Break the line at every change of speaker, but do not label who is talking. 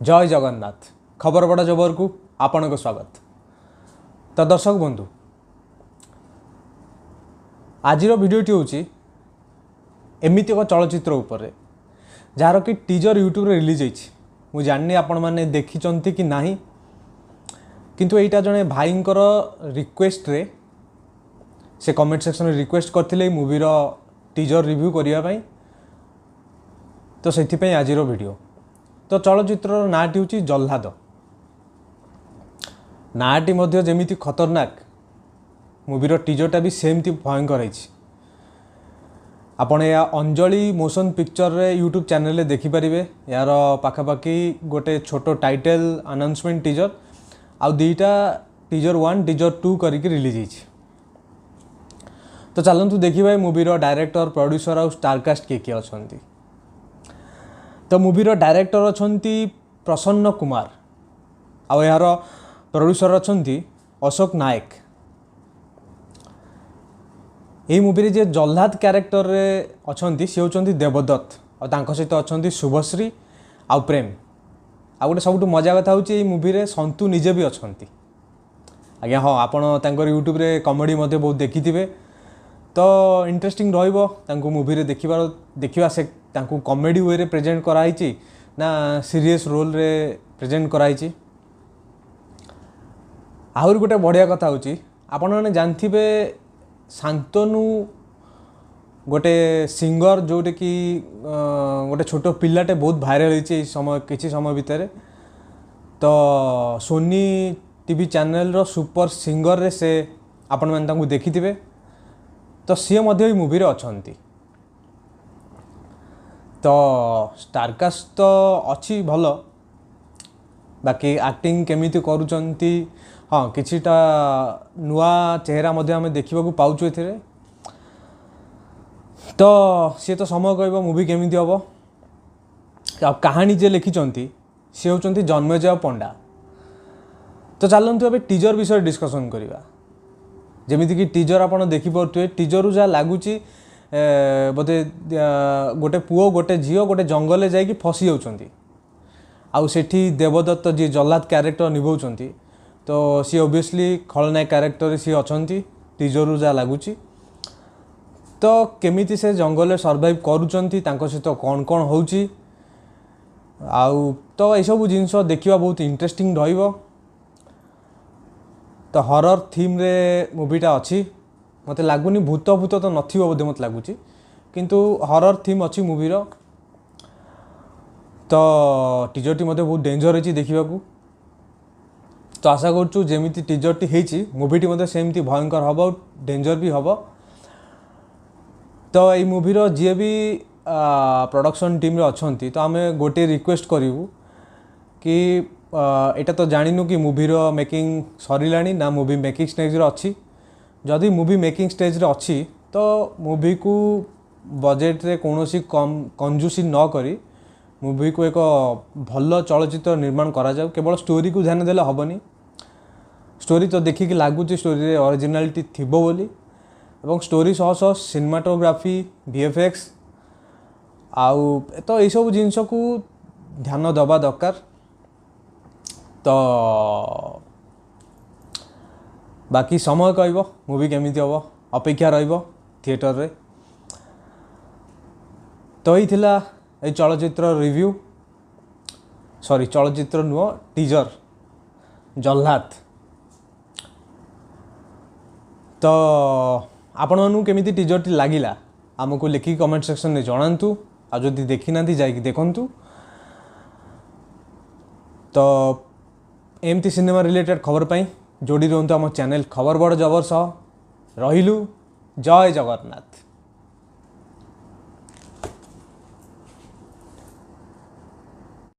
जय जगन्नाथ खबर बड़ जबर को आपण को स्वागत। तो दर्शक बंधु आज भिडटी हूँ एमती एक चलचित्र उपर जार कि टीजर यूट्यूब रिलीज हो जानी आपण मैंने देखी कि ना किंतु एटा जड़े भाई रिक्वेस्ट रे से कमेंट सेक्शन में रिक्वेस्ट करते मूवीर टीजर रिव्यू करने तो से आज वीडियो। तो चलचित्र नाटी हूँ जल्लाद। नाटी मध्य जेमिति खतरनाक मूवीर टीजरटा भी सेमती भयंकर है। आपण या अंजलि मोशन पिक्चर रे यूट्यूब चैनल देखिपारे। यार पाखापाखि गोटे छोट टाइटल अनाउंसमेंट टीजर आउ दुईटा टीजर 1 टीजर 2 करके रिलीज होती। तो चलतु देखिए मूवीर डायरेक्टर प्रोड्यूसर आउ स्टारकास्ट किए अच्छा। तो मूवीर डायरेक्टर अच्छा प्रसन्न कुमार आउ यार प्रोड्यूसर अच्छा अशोक नायक। यही मूवी जे जल्लाद क्यारेक्टर रे अच्छा सी होती देवदत्त और सहित अच्छा शुभश्री आउ प्रेम। आ गोटे सब मजा कथा हूँ मूवी संतु निजे भी अच्छा। आज्ञा हाँ आपड़ यूट्यूब रे कॉमेडी बहुत देखी तो इंटरेस्टिंग रही मूवी देखा से कॉमेडी वे रे प्रेजेंट कराई ना सीरियस रोल रे प्रेजेंट कराई। आहुरी गोटे बढ़िया कथा हूँ आपण मैंने जानते शांतनु गोटे सिंगर जोटे कि गोटे छोट पिलाटे बहुत भाइराल होती समय किसी समय भितर। तो सोनी टीवी चैनल रो सुपर सिंगर रे से आपण मैंने देखिथे। तो सी मूवी अच्छा। तो स्टारकास्ट तो अच्छी भल बाकी एक्टिंग केमिति करूचंती हाँ किछिटा नुआ चेहरा आम देखा पाऊँ ए। तो सी तो समय कह मूवी केमिति हम आ कहानी जे लिखिंट सी होती जन्मेजय पंडा। तो चलतु ए टीजर विषय डिस्कसन करवा। जमीती कि टीजर आप देखिपे टीजर जहाँ लगुच बोधे गोटे पुओ गोटे झील गोटे जंगल जाकि फसी जाउछंती। आउ सेठी देवदत्त जी जल्लाद क्यारेक्टर निभाउछंती। तो सी ओबियसली खलनायक क्यारेक्टर सी अच्छी टीजर जहाँ लगुच। तो केमिति से जंगल सर्वाइव करुचंती सहित कौन कौन होउची आउ तो यू जिनस देखा बहुत इंटरेस्टिंग रहिबो। तो हरर थीम रे मूवीटा अच्छी मत लगुनि भूत भूत तो नथिबो बोधे मत लगुच किंतु हरर थीम अच्छी मूवीर। तो टीजरटी मते बहुत डेंजर है देखा। तो आशा करूँ जमीती टीजरटी होती मूवीटी मते सेमती भयंकर हम डेंजर भी हम। तो ये मूवीर जी भी प्रोडक्शन टीम रे अच्छी तो आम गोटे रिक्वेस्ट करूँ कि एटा तो जानू कि मूवीर मेकिंग सरिला ना मूवी मेकिंग स्टेज अच्छी। जदि मूवी मेकिंग स्टेज रे अच्छी तो मूवी को बजेट रे कौन सी कम कंजूसी न करी मूवी को एक भल चलचित्र निर्माण करा जाऊ। केवल स्टोरी को ध्यान देले हेनी। स्टोरी तो देखिक लगुच स्टोरी रे ओरिजिनालिटी थिबो बोली एवं स्टोरी सह सह सिनेमाटोग्राफी वीएफएक्स आउ तो ये सब जिनस को ध्यान दबा दरकार। तो बाकी समय कह मूवी केमिति हम अपेक्षा रहिबो थिएटर रे। तो यही थिला ए चलचित्र रिव्यू सॉरी चलचित्र नुह टीजर जल्लाद। तो आपण मानू केमिति टीजरटी लागिला आमको लिखिक कमेंट सेक्शन में जणांतु। आ जदि देखि नांती जाइक देखंतु। तो एमती सिनेमा रिलेटेड खबर पाई जोड़ी रुहतु आम चैनल खबर बड़ जबर सह रहिलु। जय जगन्नाथ।